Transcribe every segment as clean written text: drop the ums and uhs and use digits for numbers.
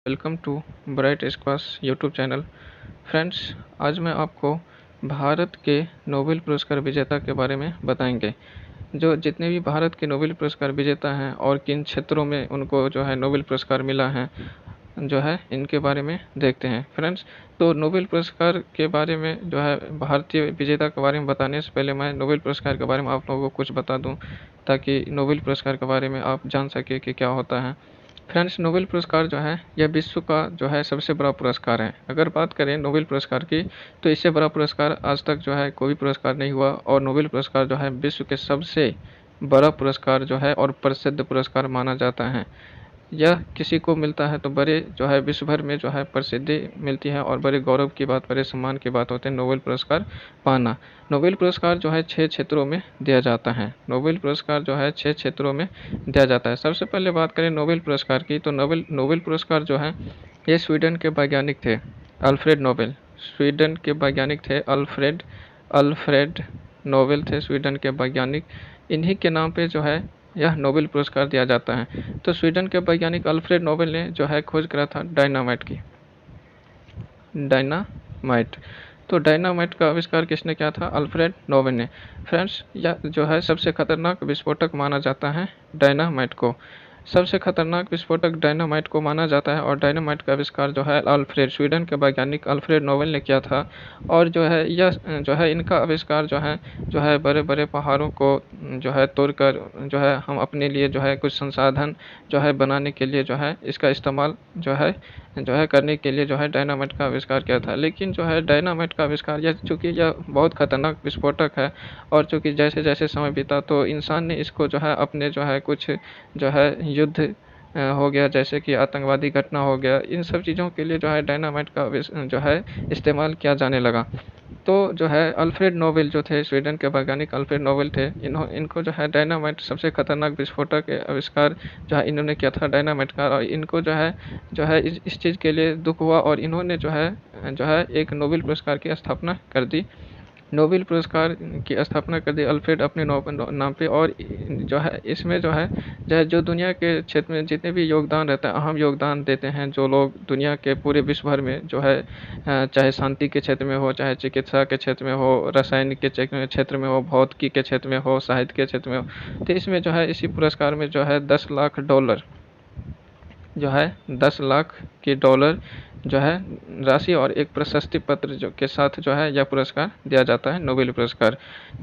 Welcome to Bright Squash YouTube channel. Friends, आज मैं आपको भारत के नोबेल पुरस्कार विजेता के बारे में बताएंगे। जो जितने भी भारत के नोबेल पुरस्कार विजेता हैं और किन क्षेत्रों में उनको जो है नोबेल पुरस्कार मिला है, जो है इनके बारे में देखते हैं। फ्रेंड्स, तो नोबेल पुरस्कार के बारे में जो है भारतीय विजेता के बारे में बताने से पहले मैं नोबेल पुरस्कार के बारे में आप लोगों को कुछ बता दूं, ताकि नोबेल पुरस्कार के बारे में आप जान सके कि क्या होता है। फ्रेंड्स, नोबेल पुरस्कार जो है यह विश्व का जो है सबसे बड़ा पुरस्कार है। अगर बात करें नोबेल पुरस्कार की, तो इससे बड़ा पुरस्कार आज तक जो है कोई पुरस्कार नहीं हुआ, और नोबेल पुरस्कार जो है विश्व के सबसे बड़ा पुरस्कार जो है और प्रसिद्ध पुरस्कार माना जाता है। यह किसी को मिलता है तो बड़े जो है विश्व भर में जो है प्रसिद्धि मिलती है और बड़े गौरव की बात, बड़े सम्मान की बात होती है नोबेल पुरस्कार पाना। नोबेल पुरस्कार जो है 6 क्षेत्रों में दिया जाता है। नोबेल पुरस्कार जो है 6 क्षेत्रों में दिया जाता है। सबसे पहले बात करें नोबेल पुरस्कार की, तो नोबेल पुरस्कार जो है ये स्वीडन के वैज्ञानिक थे, अल्फ्रेड नोबेल। स्वीडन के वैज्ञानिक थे अल्फ्रेड अल्फ्रेड नोबेल थे स्वीडन के वैज्ञानिक। इन्हीं के नाम पे जो है यह नोबेल पुरस्कार दिया जाता है। तो स्वीडन के वैज्ञानिक अल्फ्रेड नोबेल ने जो है खोज करा था डायनामाइट की। डायनामाइट, तो डायनामाइट का आविष्कार किसने किया था? अल्फ्रेड नोबेल ने। फ्रेंड्स, यह जो है सबसे खतरनाक विस्फोटक माना जाता है डायनामाइट को। सबसे खतरनाक विस्फोटक डायनामाइट को माना जाता है, और डायनामाइट का आविष्कार जो है स्वीडन के वैज्ञानिक अल्फ्रेड नोबेल ने किया था। और जो है यह जो है इनका आविष्कार जो है बड़े बड़े पहाड़ों को जो है तोड़कर जो है हम अपने लिए जो है कुछ संसाधन जो है बनाने के लिए जो है इसका इस्तेमाल जो है करने के लिए जो है डायनामाइट का आविष्कार किया था। लेकिन जो है डायनामाइट का आविष्कार चूँकि यह बहुत खतरनाक विस्फोटक है, और चूँकि जैसे जैसे समय बीता तो इंसान ने इसको जो है अपने जो है कुछ जो है युद्ध हो गया, जैसे कि आतंकवादी घटना हो गया, इन सब चीज़ों के लिए जो है डायनामाइट का जो है इस्तेमाल किया जाने लगा। तो जो है अल्फ्रेड नोबेल जो थे, स्वीडन के वैज्ञानिक अल्फ्रेड नोबेल थे, इनको जो है डायनामाइट सबसे खतरनाक विस्फोटक के आविष्कार जो है इन्होंने किया था डायनामाइट का। और इनको जो है इस चीज़ के लिए दुख हुआ, और इन्होंने जो है एक नोबेल पुरस्कार की स्थापना कर दी। नोबेल पुरस्कार की स्थापना कर दी अल्फ्रेड अपने नाम पे। और जो है इसमें जो दुनिया के क्षेत्र में जितने भी योगदान रहता है, अहम योगदान देते हैं जो लोग दुनिया के पूरे विश्व भर में जो है चाहे शांति के क्षेत्र में हो, चाहे चिकित्सा के क्षेत्र में हो, रासायनिक के क्षेत्र में हो, भौतिकी के क्षेत्र में हो, साहित्य के क्षेत्र में हो, तो इसमें जो है इसी पुरस्कार में जो है 10 लाख डॉलर जो है 10 लाख की डॉलर जो है राशि और एक प्रशस्ति पत्र जो के साथ जो है यह पुरस्कार दिया जाता है, नोबेल पुरस्कार।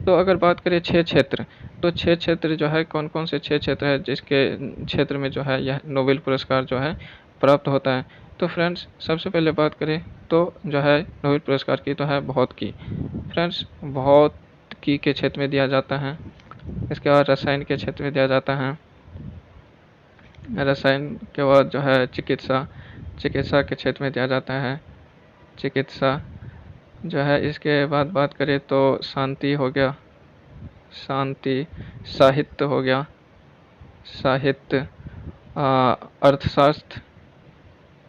तो अगर बात करें 6 क्षेत्र, तो 6 क्षेत्र जो है कौन कौन से 6 क्षेत्र है जिसके क्षेत्र में जो है यह नोबेल पुरस्कार जो है प्राप्त होता है। तो फ्रेंड्स, सबसे पहले बात करें तो जो है नोबेल पुरस्कार की तो है भौतिकी। फ्रेंड्स, भौतिकी के क्षेत्र में दिया जाता है। इसके बाद रसायन के क्षेत्र में दिया जाता है। रसायन के बाद जो है चिकित्सा के क्षेत्र में दिया जाता है। चिकित्सा जो है, इसके बाद बात करें तो शांति हो गया, शांति। साहित्य हो गया, साहित्य। अर्थशास्त्र,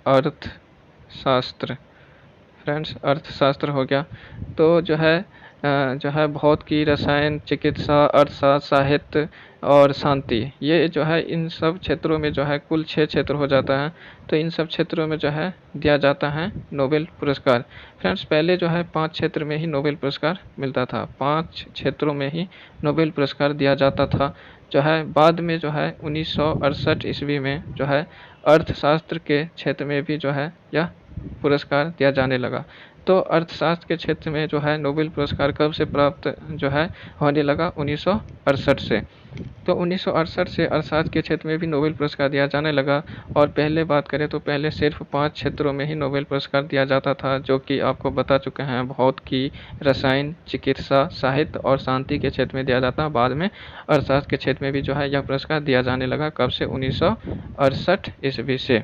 अर्थशास्त्र। फ्रेंड्स, अर्थशास्त्र हो गया। तो जो है भौतिकी, रसायन, चिकित्सा, अर्थशास्त्र, साहित्य और शांति, ये जो है इन सब क्षेत्रों में जो है कुल 6 क्षेत्र हो जाता है। तो इन सब क्षेत्रों में जो है दिया जाता है नोबेल पुरस्कार। फ्रेंड्स, पहले जो है 5 क्षेत्र में ही नोबेल पुरस्कार मिलता था, 5 क्षेत्रों में ही नोबेल पुरस्कार दिया जाता था। जो है बाद में जो है 1968 ईस्वी में जो है अर्थशास्त्र के क्षेत्र में भी जो है यह पुरस्कार दिया जाने लगा। तो अर्थशास्त्र के क्षेत्र में जो है नोबेल पुरस्कार कब से प्राप्त जो है होने लगा? 1968 से। तो 1968 से अर्थशास्त्र के क्षेत्र में भी नोबेल पुरस्कार दिया जाने लगा। और पहले बात करें तो पहले सिर्फ 5 क्षेत्रों में ही नोबेल पुरस्कार दिया जाता था, जो कि आपको बता चुके हैं, भौतिकी, रसायन, चिकित्सा, साहित्य और शांति के क्षेत्र में दिया जाता। बाद में अर्थशास्त्र के क्षेत्र में भी जो है यह पुरस्कार दिया जाने लगा। कब से? 1968 ईस्वी से।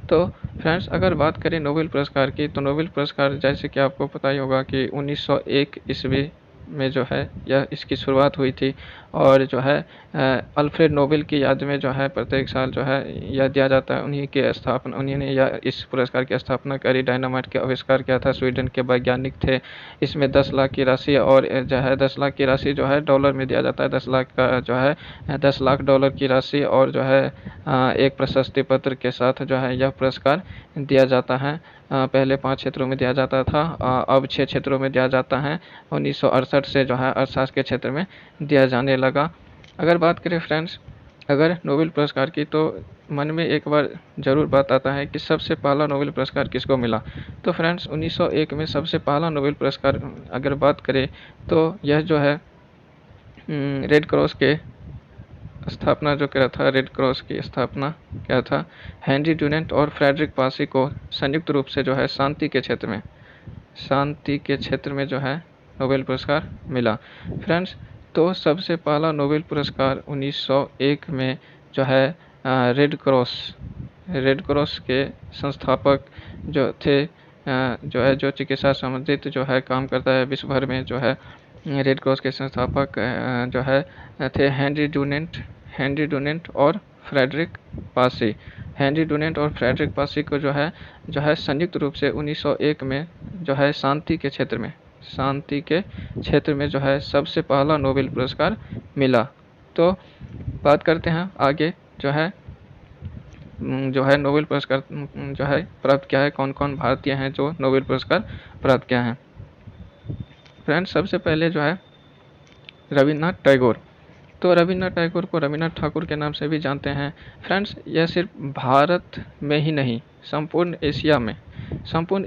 तो फ्रेंड्स, अगर बात करें नोबेल पुरस्कार की, तो नोबेल पुरस्कार जैसे कि आपको पता ही होगा कि 1901 ईस्वी में जो है यह इसकी शुरुआत हुई थी। और जो है अल्फ्रेड नोबेल की याद में जो है प्रत्येक साल जो है यह दिया जाता है। उन्हीं ने यह इस पुरस्कार की स्थापना करी। डायनामाइट का आविष्कार किया था, स्वीडन के वैज्ञानिक थे। इसमें 10 लाख की राशि और जो है 10 लाख की राशि जो है डॉलर में दिया जाता है। 10 लाख का जो है 10 लाख डॉलर की राशि और जो है एक प्रशस्ति पत्र के साथ जो है यह पुरस्कार दिया जाता है। पहले 5 क्षेत्रों में दिया जाता था, अब 6 क्षेत्रों में दिया जाता है। 1968 से जो है अर्थशास्त्र के क्षेत्र में दिया जाने लगा। अगर बात करें फ्रेंड्स, अगर नोबेल पुरस्कार की, तो मन में एक बार ज़रूर बात आता है कि सबसे पहला नोबेल पुरस्कार किसको मिला। तो फ्रेंड्स 1901 में सबसे पहला नोबेल पुरस्कार अगर बात करें तो यह जो है रेड क्रॉस के स्थापना जो करा था, रेड क्रॉस की स्थापना क्या था, हेनरी ड्यूनेंट और फ्रेडरिक पासी को संयुक्त रूप से जो है शांति के क्षेत्र में जो है नोबेल पुरस्कार मिला। फ्रेंड्स, तो सबसे पहला नोबेल पुरस्कार 1901 में जो है रेड क्रॉस के संस्थापक जो थे, जो चिकित्सा संबंधित जो है काम करता है विश्व भर में, जो है रेड क्रॉस के संस्थापक जो है थे हेनरी डुनेंट और फ्रेडरिक पासी। हेनरी डुनेंट और फ्रेडरिक पासी को जो है संयुक्त रूप से 1901 में जो है शांति के क्षेत्र में जो है सबसे पहला नोबेल पुरस्कार मिला। तो बात करते हैं आगे जो है नोबेल पुरस्कार जो है प्राप्त किया है, कौन कौन भारतीय हैं जो नोबेल पुरस्कार प्राप्त किया है। फ्रेंड्स, सबसे पहले जो है रविन्द्रनाथ टैगोर। तो रविन्द्रनाथ टैगोर को रविन्द्रनाथ ठाकुर के नाम से भी जानते हैं। फ्रेंड्स, यह सिर्फ भारत में ही नहीं, संपूर्ण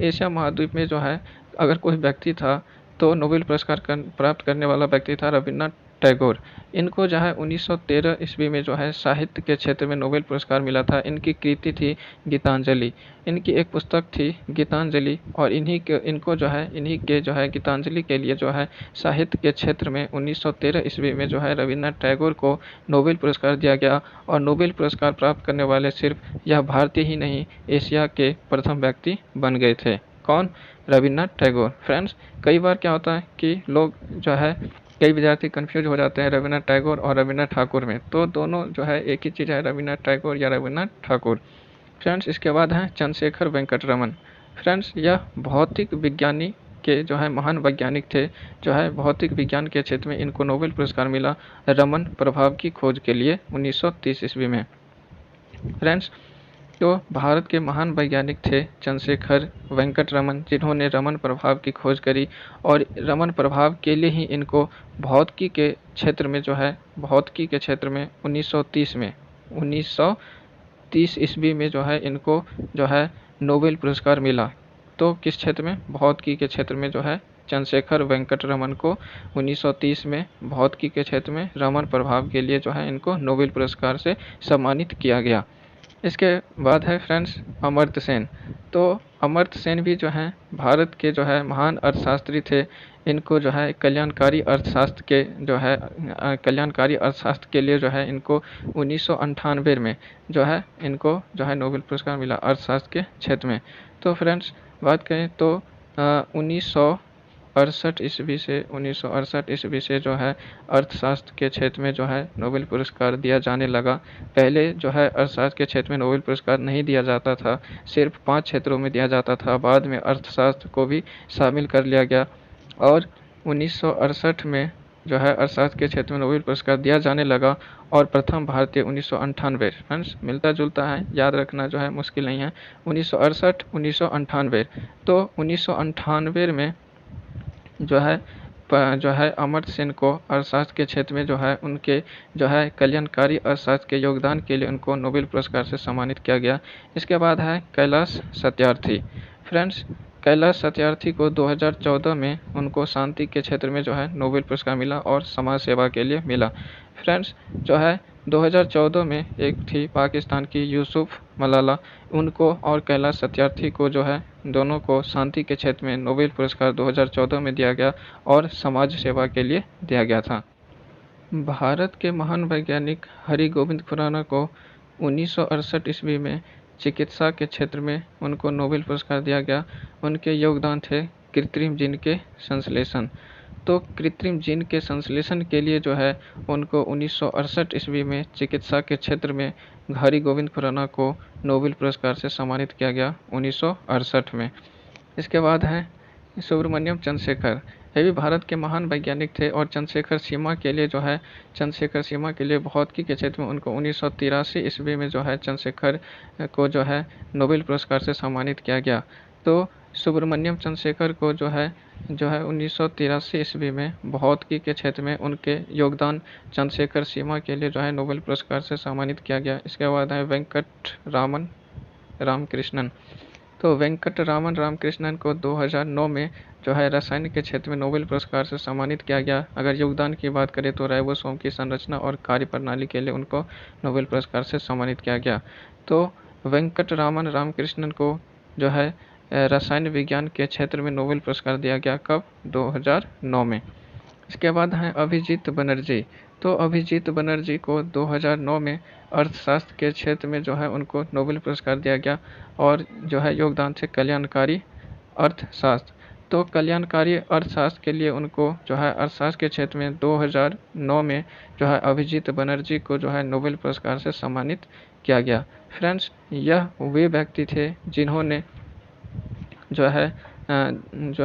एशिया महाद्वीप में जो है अगर कोई व्यक्ति था तो नोबेल पुरस्कार प्राप्त करने वाला व्यक्ति था रविन्द्रनाथ टैगोर। इनको जो है 1913 ईस्वी में जो है साहित्य के क्षेत्र में नोबेल पुरस्कार मिला था। इनकी कृति थी गीतांजलि। इनकी एक पुस्तक थी गीतांजलि, और इन्हीं के जो है गीतांजलि के लिए जो है साहित्य के क्षेत्र में 1913 ईस्वी में जो है रविन्द्रनाथ टैगोर को नोबेल पुरस्कार दिया गया। और नोबेल पुरस्कार प्राप्त करने वाले सिर्फ यह भारतीय ही नहीं, एशिया के प्रथम व्यक्ति बन गए थे। कौन? रविन्द्रनाथ टैगोर। फ्रेंड्स, कई बार क्या होता है कि लोग जो है कई विद्यार्थी कंफ्यूज हो जाते हैं रविन्द्रनाथ टैगोर और रविन्द्रनाथ ठाकुर में। तो दोनों जो है एक ही चीज़ है, रविन्द्रनाथ टैगोर या रविन्द्रनाथ ठाकुर। फ्रेंड्स, इसके बाद है चंद्रशेखर वेंकट रमन। फ्रेंड्स, यह भौतिक विज्ञानी के जो है महान वैज्ञानिक थे। जो है भौतिक विज्ञान के क्षेत्र में इनको नोबेल पुरस्कार मिला रमन प्रभाव की खोज के लिए 1930 ईस्वी में। फ्रेंड्स, तो भारत के महान वैज्ञानिक थे चंद्रशेखर वेंकट रमन, जिन्होंने रमन प्रभाव की खोज करी। और रमन प्रभाव के लिए ही इनको भौतिकी के क्षेत्र में 1930 ईस्वी में जो है इनको जो है नोबेल पुरस्कार मिला। तो किस क्षेत्र में? भौतिकी के क्षेत्र में जो है चंद्रशेखर वेंकट रमन को 1930 में भौतिकी के क्षेत्र में रमन प्रभाव के लिए जो है इनको नोबेल पुरस्कार से सम्मानित किया गया। इसके बाद है फ्रेंड्स अमर्त्य सेन। तो अमर्त्य सेन भी जो हैं भारत के जो है महान अर्थशास्त्री थे। इनको जो है कल्याणकारी अर्थशास्त्र के लिए जो है इनको 1998 में जो है इनको जो है नोबेल पुरस्कार मिला अर्थशास्त्र के क्षेत्र में। तो फ्रेंड्स, बात करें तो 1968 ईस्वी से जो है अर्थशास्त्र के क्षेत्र में जो है नोबेल पुरस्कार दिया जाने लगा। पहले जो है अर्थशास्त्र के क्षेत्र में नोबेल पुरस्कार नहीं दिया जाता था, सिर्फ 5 क्षेत्रों में दिया जाता था। बाद में अर्थशास्त्र को भी शामिल कर लिया गया और 1968 में जो है अर्थशास्त्र के क्षेत्र में नोबेल पुरस्कार दिया जाने लगा। और प्रथम भारतीय 1998। फ्रेंड्स, मिलता जुलता है, याद रखना जो है मुश्किल नहीं है। 1968 1998। तो 1998 में जो है अमर्त्य सेन को अर्थशास्त्र के क्षेत्र में जो है उनके जो है कल्याणकारी अर्थशास्त्र के योगदान के लिए उनको नोबेल पुरस्कार से सम्मानित किया गया। इसके बाद है कैलाश सत्यार्थी। फ्रेंड्स, कैलाश सत्यार्थी को 2014 में उनको शांति के क्षेत्र में जो है नोबेल पुरस्कार मिला और समाज सेवा के लिए मिला। फ्रेंड्स, जो है 2014 में एक थी पाकिस्तान की यूसुफ मलाला, उनको और कैलाश सत्यार्थी को जो है दोनों को शांति के क्षेत्र में नोबेल पुरस्कार 2014 में दिया गया और समाज सेवा के लिए दिया गया था। भारत के महान वैज्ञानिक हरि गोविंद खुराना को 1968 ईस्वी में चिकित्सा के क्षेत्र में उनको नोबेल पुरस्कार दिया गया। उनके योगदान थे कृत्रिम जीन के संश्लेषण। तो कृत्रिम जीन के संश्लेषण के लिए जो है उनको 1968 ईस्वी में चिकित्सा के क्षेत्र में हरि गोविंद खुराना को नोबेल पुरस्कार से सम्मानित किया गया 1968 में। इसके बाद है सुब्रमण्यम चंद्रशेखर। ये भी भारत के महान वैज्ञानिक थे और चंद्रशेखर सीमा के लिए भौतिकी के क्षेत्र में उनको 1983 ईस्वी में जो है चंद्रशेखर को जो है नोबेल पुरस्कार से सम्मानित किया गया। तो सुब्रमण्यम चंद्रशेखर को जो है 1983 ईस्वी में भौतिकी के क्षेत्र में उनके योगदान चंद्रशेखर सीमा के लिए जो है नोबेल पुरस्कार से सम्मानित किया गया। इसके बाद है वेंकट रामन रामकृष्णन। तो वेंकट रामन रामकृष्णन को 2009 में जो है रसायन के क्षेत्र में नोबेल पुरस्कार से सम्मानित किया गया। अगर योगदान की बात करें तो राइबोसोम की संरचना और कार्यप्रणाली के लिए उनको नोबेल पुरस्कार से सम्मानित किया गया। तो वेंकट रामन रामकृष्णन को जो है रसायन विज्ञान के क्षेत्र में नोबेल पुरस्कार दिया गया, कब? 2009 में। इसके बाद हैं अभिजीत बनर्जी। तो अभिजीत बनर्जी को 2009 में अर्थशास्त्र के क्षेत्र में जो है उनको नोबेल पुरस्कार दिया गया और जो है योगदान से कल्याणकारी अर्थशास्त्र। तो कल्याणकारी अर्थशास्त्र के लिए उनको जो है अर्थशास्त्र के क्षेत्र में 2009 में जो है अभिजीत बनर्जी को जो है नोबेल पुरस्कार से सम्मानित किया गया। फ्रेंड्स, यह वे व्यक्ति थे जिन्होंने जो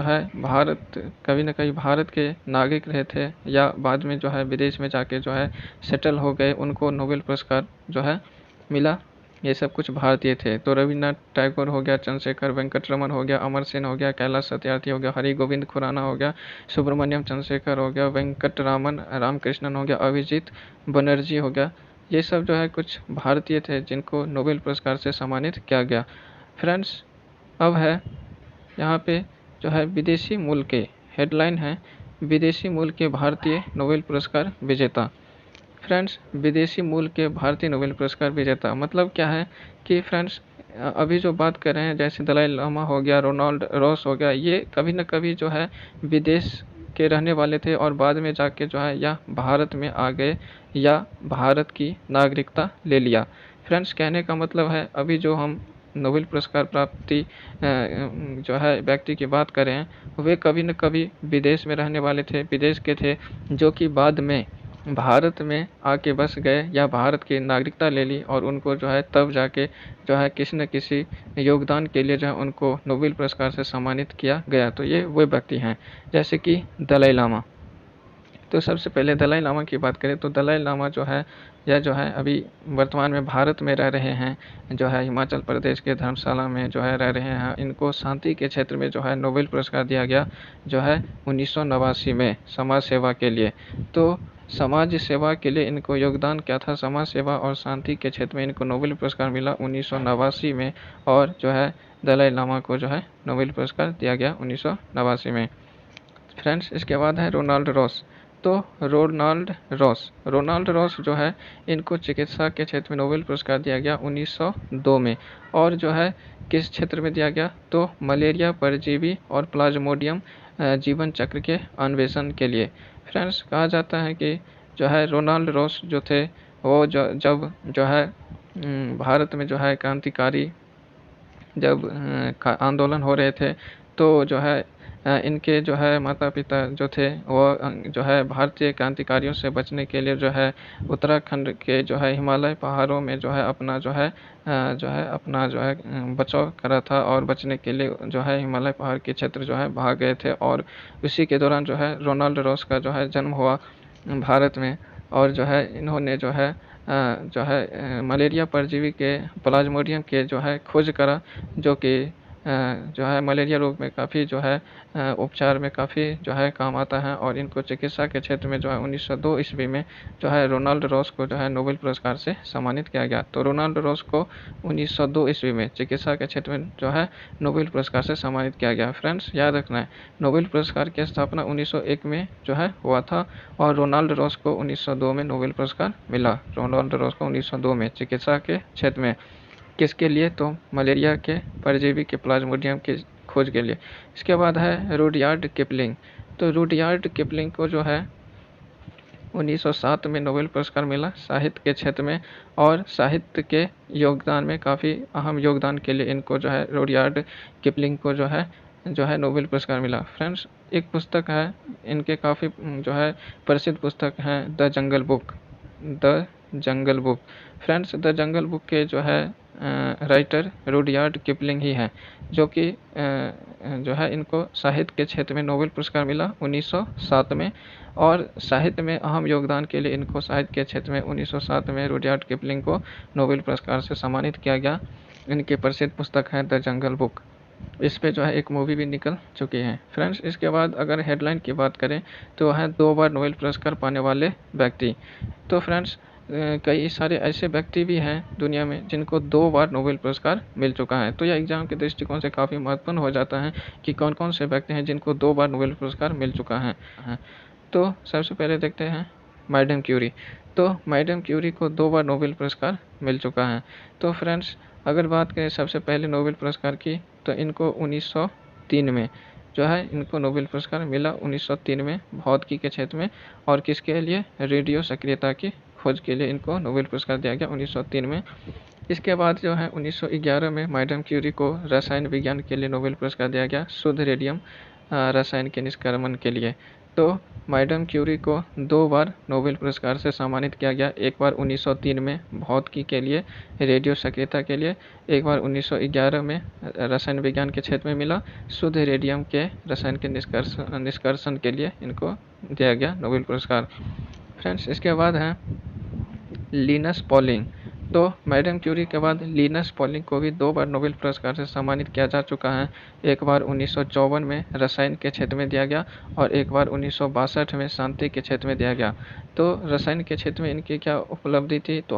है भारत कभी न कभी भारत के नागरिक रहे थे या बाद में जो है विदेश में जाके जो है सेटल हो गए, उनको नोबेल पुरस्कार जो है मिला। ये सब कुछ भारतीय थे। तो रविन्द्रनाथ टैगोर हो गया, चंद्रशेखर वेंकटरमन हो गया, अमर सेन हो गया, कैलाश सत्यार्थी हो गया, हरि गोविंद खुराना हो गया, सुब्रमण्यम चंद्रशेखर हो गया, वेंकट रामन रामकृष्णन हो गया, अभिजीत बनर्जी हो गया। ये सब जो है कुछ भारतीय थे जिनको नोबेल पुरस्कार से सम्मानित किया गया। फ्रेंड्स, अब है यहाँ पे जो है विदेशी मूल के हेडलाइन है, विदेशी मूल के भारतीय नोबेल पुरस्कार विजेता। फ्रेंड्स, विदेशी मूल के भारतीय नोबेल पुरस्कार विजेता मतलब क्या है कि फ्रेंड्स अभी जो बात कर रहे हैं जैसे दलाई लामा हो गया, रोनाल्ड रॉस हो गया, ये कभी न कभी जो है विदेश के रहने वाले थे और बाद में जाके जो है या भारत में आ गए या भारत की नागरिकता ले लिया। फ्रेंड्स, कहने का मतलब है अभी जो हम नोबेल पुरस्कार प्राप्ति जो है व्यक्ति की बात करें, वे कभी न कभी विदेश में रहने वाले थे, विदेश के थे, जो कि बाद में भारत में आके बस गए या भारत की नागरिकता ले ली और उनको जो है तब जाके जो है किसी न किसी योगदान के लिए जो है उनको नोबेल पुरस्कार से सम्मानित किया गया। तो ये वे व्यक्ति हैं जैसे कि दलाई लामा। तो सबसे पहले दलाई लामा की बात करें तो दलाई लामा जो है यह जो है अभी वर्तमान में भारत में रह रहे हैं, जो है हिमाचल प्रदेश के धर्मशाला में जो है रह रहे हैं। इनको शांति के क्षेत्र में जो है नोबेल पुरस्कार दिया गया जो है 1989 में समाज सेवा के लिए। तो समाज सेवा के लिए इनको योगदान क्या था, समाज सेवा और शांति के क्षेत्र में इनको नोबेल पुरस्कार मिला 1989 में और जो है दलाई लामा को जो है नोबेल पुरस्कार दिया गया 1989 में। फ्रेंड्स, इसके बाद है रोनाल्ड रॉस। तो रोनाल्ड रॉस जो है इनको चिकित्सा के क्षेत्र में नोबेल पुरस्कार दिया गया 1902 में और जो है किस क्षेत्र में दिया गया, तो मलेरिया परजीवी और प्लाज्मोडियम जीवन चक्र के अन्वेषण के लिए। फ्रेंड्स, कहा जाता है कि जो है रोनाल्ड रॉस जो थे वो जब जो है भारत में जो है क्रांतिकारी जब आंदोलन हो रहे थे तो जो है इनके जो है माता पिता जो थे वो जो है भारतीय क्रांतिकारियों से बचने के लिए जो है उत्तराखंड के जो है हिमालय पहाड़ों में जो है अपना जो है बचाव करा था और बचने के लिए जो है हिमालय पहाड़ के क्षेत्र जो है भाग गए थे और उसी के दौरान जो है रोनाल्ड रॉस का जो है जन्म हुआ भारत में और जो है इन्होंने जो है मलेरिया परजीवी के प्लाज्मोडियम के जो है खोज करा, जो कि जो है मलेरिया रोग में काफ़ी जो है उपचार में काफ़ी जो है काम आता है और इनको चिकित्सा के क्षेत्र में जो है 1902 ईस्वी में जो है रोनाल्ड रॉस को जो है नोबेल पुरस्कार से सम्मानित किया गया। तो रोनाल्ड रॉस को 1902 ईस्वी में चिकित्सा के क्षेत्र में जो है नोबेल पुरस्कार से सम्मानित किया गया। फ्रेंड्स, याद रखना है नोबेल पुरस्कार की स्थापना 1901 में जो है हुआ था और रोनाल्ड रॉस को 1902 में नोबेल पुरस्कार मिला। रोनाल्ड रॉस को 1902 में चिकित्सा के क्षेत्र में किसके लिए, तो मलेरिया के परजीवी के प्लाज्मोडियम की खोज के लिए। इसके बाद है रुडयार्ड किपलिंग। तो रुडयार्ड किपलिंग को जो है 1907 में नोबेल पुरस्कार मिला साहित्य के क्षेत्र में और साहित्य के योगदान में काफ़ी अहम योगदान के लिए इनको जो है रुडयार्ड किपलिंग को जो है जो है नोबेल पुरस्कार मिला। फ्रेंड्स एक पुस्तक है इनके, काफ़ी जो है प्रसिद्ध पुस्तक है the jungle book. The jungle book friends, the jungle book के जो है राइटर रुडयार्ड किपलिंग ही है, जो कि जो है इनको साहित्य के क्षेत्र में नोबेल पुरस्कार मिला 1907 में। और साहित्य में अहम योगदान के लिए इनको साहित्य के क्षेत्र में 1907 में रुडयार्ड किपलिंग को नोबेल पुरस्कार से सम्मानित किया गया। इनकी प्रसिद्ध पुस्तक है द जंगल बुक। इस पे जो है एक मूवी भी निकल चुकी है। फ्रेंड्स इसके बाद अगर हेडलाइन की बात करें तो है 2 बार नोबेल पुरस्कार पाने वाले व्यक्ति। तो फ्रेंड्स कई सारे ऐसे व्यक्ति भी हैं दुनिया में जिनको 2 बार नोबेल पुरस्कार मिल चुका है। तो यह एग्जाम के दृष्टिकोण से काफ़ी महत्वपूर्ण हो जाता है कि कौन कौन से व्यक्ति हैं जिनको 2 बार नोबेल पुरस्कार मिल चुका है। तो सबसे पहले देखते हैं मैडम क्यूरी। तो मैडम क्यूरी को 2 बार नोबेल पुरस्कार मिल चुका है। तो फ्रेंड्स अगर बात करें सबसे पहले नोबेल पुरस्कार की, तो इनको 1903 में जो है इनको नोबेल पुरस्कार मिला 1903 में भौतिकी के क्षेत्र में। और किसके लिए? रेडियो सक्रियता की खोज के लिए इनको नोबेल पुरस्कार दिया गया 1903 में। इसके बाद जो है 1911 में मैडम क्यूरी को रसायन विज्ञान के लिए नोबेल पुरस्कार दिया गया, शुद्ध रेडियम रसायन के निष्क्रमण के लिए। तो मैडम क्यूरी को 2 बार नोबेल पुरस्कार से सम्मानित किया गया, एक बार 1903 में भौतिकी के लिए, रेडियो सक्रियता के लिए, एक बार 1911 में रसायन विज्ञान के क्षेत्र में मिला, शुद्ध रेडियम के रसायन के निष्कर्षण के लिए इनको दिया गया नोबेल पुरस्कार। फ्रेंड्स इसके बाद है लिनस पॉलिंग। तो मैडम क्यूरी के बाद लिनस पॉलिंग को भी 2 बार नोबेल पुरस्कार से सम्मानित किया जा चुका है, एक बार 1954 में रसायन के क्षेत्र में दिया गया और एक बार 1962 में शांति के क्षेत्र में दिया गया। तो रसायन के क्षेत्र में इनकी क्या उपलब्धि थी? तो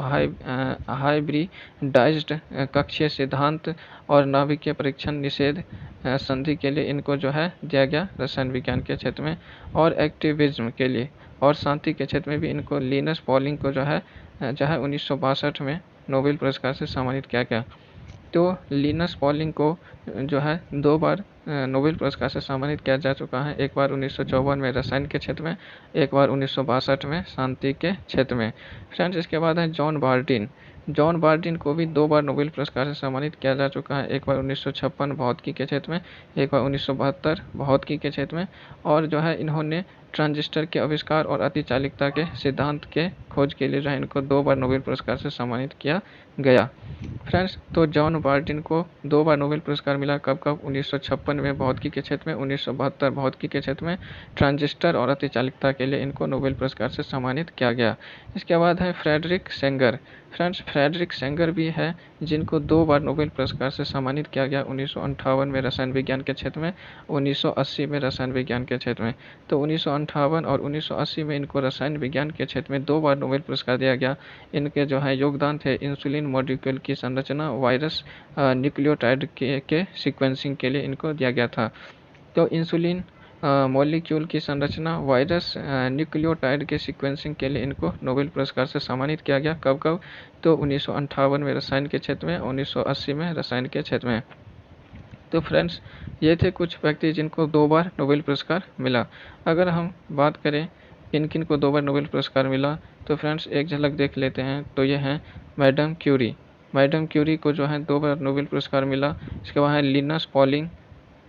हाइब्रिडाइज्ड कक्षीय सिद्धांत और नाभिकीय परीक्षण निषेध संधि के लिए इनको जो है दिया गया रसायन विज्ञान के क्षेत्र में। और एक्टिविज्म के लिए और शांति के क्षेत्र में भी इनको लिनस पॉलिंग को जो है 1962 में नोबेल पुरस्कार से सम्मानित किया गया। तो लिनस पॉलिंग को जो है 2 बार नोबेल पुरस्कार से सम्मानित किया जा चुका है, एक बार 1954 में रसायन के क्षेत्र में, एक बार 1962 में शांति के क्षेत्र में। फ्रेंड्स इसके बाद है जॉन बार्डिन। जॉन बार्डिन को भी 2 बार नोबेल पुरस्कार से सम्मानित किया जा चुका है, एक बार 1956 भौतिकी के क्षेत्र में, एक बार 1972 भौतिकी के क्षेत्र में। और जो है इन्होंने ट्रांजिस्टर के आविष्कार और अतिचालिकता के सिद्धांत के खोज के लिए जो है इनको 2 बार नोबेल पुरस्कार से सम्मानित किया गया। फ्रेंड्स तो जॉन बार्डिन को 2 बार नोबेल पुरस्कार मिला, कब कब? 1956 में भौतिकी के क्षेत्र में, 1972 भौतिकी के क्षेत्र में। ट्रांजिस्टर और अतिचालिकता के लिए इनको नोबेल पुरस्कार से सम्मानित किया गया। इसके बाद है Frederick Sanger. Friends Frederick Sanger भी है जिनको 2 बार नोबेल पुरस्कार से सम्मानित किया गया, 1958 में रसायन विज्ञान के क्षेत्र में, 1980 में रसायन विज्ञान के क्षेत्र में। तो 1958 और 1980 में इनको रसायन विज्ञान के क्षेत्र में 2 बार नोबेल पुरस्कार दिया गया। इनके जो है योगदान थे इंसुलिन मॉलिक्यूल की संरचना, वायरस न्यूक्लियोटाइड के सीक्वेंसिंग के लिए इनको दिया गया था। तो इंसुलिन मॉलिक्यूल की संरचना, वायरस न्यूक्लियोटाइड के सीक्वेंसिंग के लिए इनको नोबेल पुरस्कार से सम्मानित किया गया, कब कब? तो 1958 में रसायन के क्षेत्र में, 1980 में रसायन के क्षेत्र में। तो फ्रेंड्स ये थे कुछ व्यक्ति जिनको 2 बार नोबेल पुरस्कार मिला। अगर हम बात करें किन किन को 2 बार नोबेल पुरस्कार मिला, तो फ्रेंड्स एक झलक देख लेते हैं। तो ये हैं मैडम क्यूरी। मैडम क्यूरी को जो है 2 बार नोबेल पुरस्कार मिला। इसके बाद है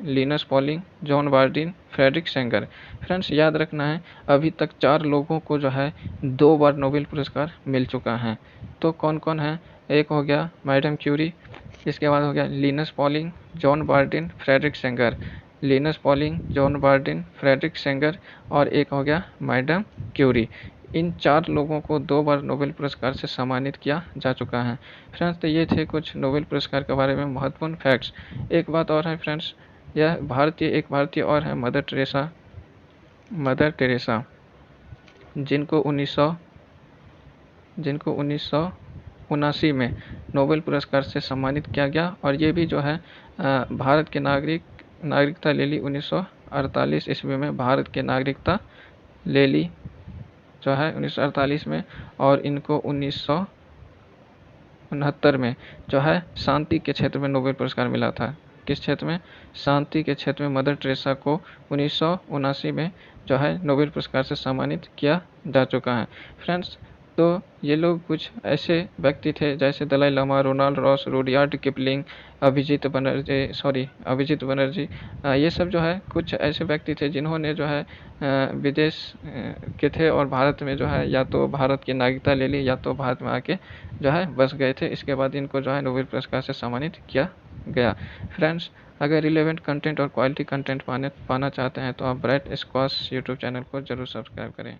Linus Pauling, John Bardeen, Frederick Sanger. Friends याद रखना है अभी तक 4 लोगों को जो है 2 बार नोबेल पुरस्कार मिल चुका है। तो कौन कौन है? एक हो गया मैडम क्यूरी, इसके बाद हो गया Linus Pauling, John Bardeen, Frederick Sanger. Linus Pauling, John Bardeen, Frederick Sanger और एक हो गया मैडम क्यूरी। इन 4 लोगों को 2 बार नोबेल पुरस्कार से सम्मानित किया जा चुका है। फ्रेंड्स तो ये थे कुछ नोबेल पुरस्कार के बारे में महत्वपूर्ण फैक्ट्स। एक बात और है फ्रेंड्स, यह एक भारतीय और है मदर टेरेसा, जिनको 1979 में नोबेल पुरस्कार से सम्मानित किया गया। और ये भी जो है भारत के नागरिकता ले ली 1948 ईस्वी में, भारत के नागरिकता ले ली जो है 1948 में। और इनको 1969 में जो है शांति के क्षेत्र में नोबेल पुरस्कार मिला था। किस क्षेत्र में? शांति के क्षेत्र में मदर टेरेसा को 1979 में जो है नोबेल पुरस्कार से सम्मानित किया जा चुका है। फ्रेंड्स तो ये लोग कुछ ऐसे व्यक्ति थे जैसे Dalai Lama, Ronald Ross, Rudyard Kipling, Abhijit Banerjee. ये सब जो है कुछ ऐसे व्यक्ति थे जिन्होंने जो है विदेश के थे और भारत में जो है या तो भारत की नागरिकता ले ली या तो भारत में आके जो है बस गए थे। इसके बाद इनको जो है नोबेल पुरस्कार से सम्मानित किया गया। फ्रेंड्स, अगर रिलेवेंट कंटेंट और क्वालिटी कंटेंट पाना चाहते हैं तो आप ब्राइट स्क्वाश यूट्यूब चैनल को ज़रूर सब्सक्राइब करें।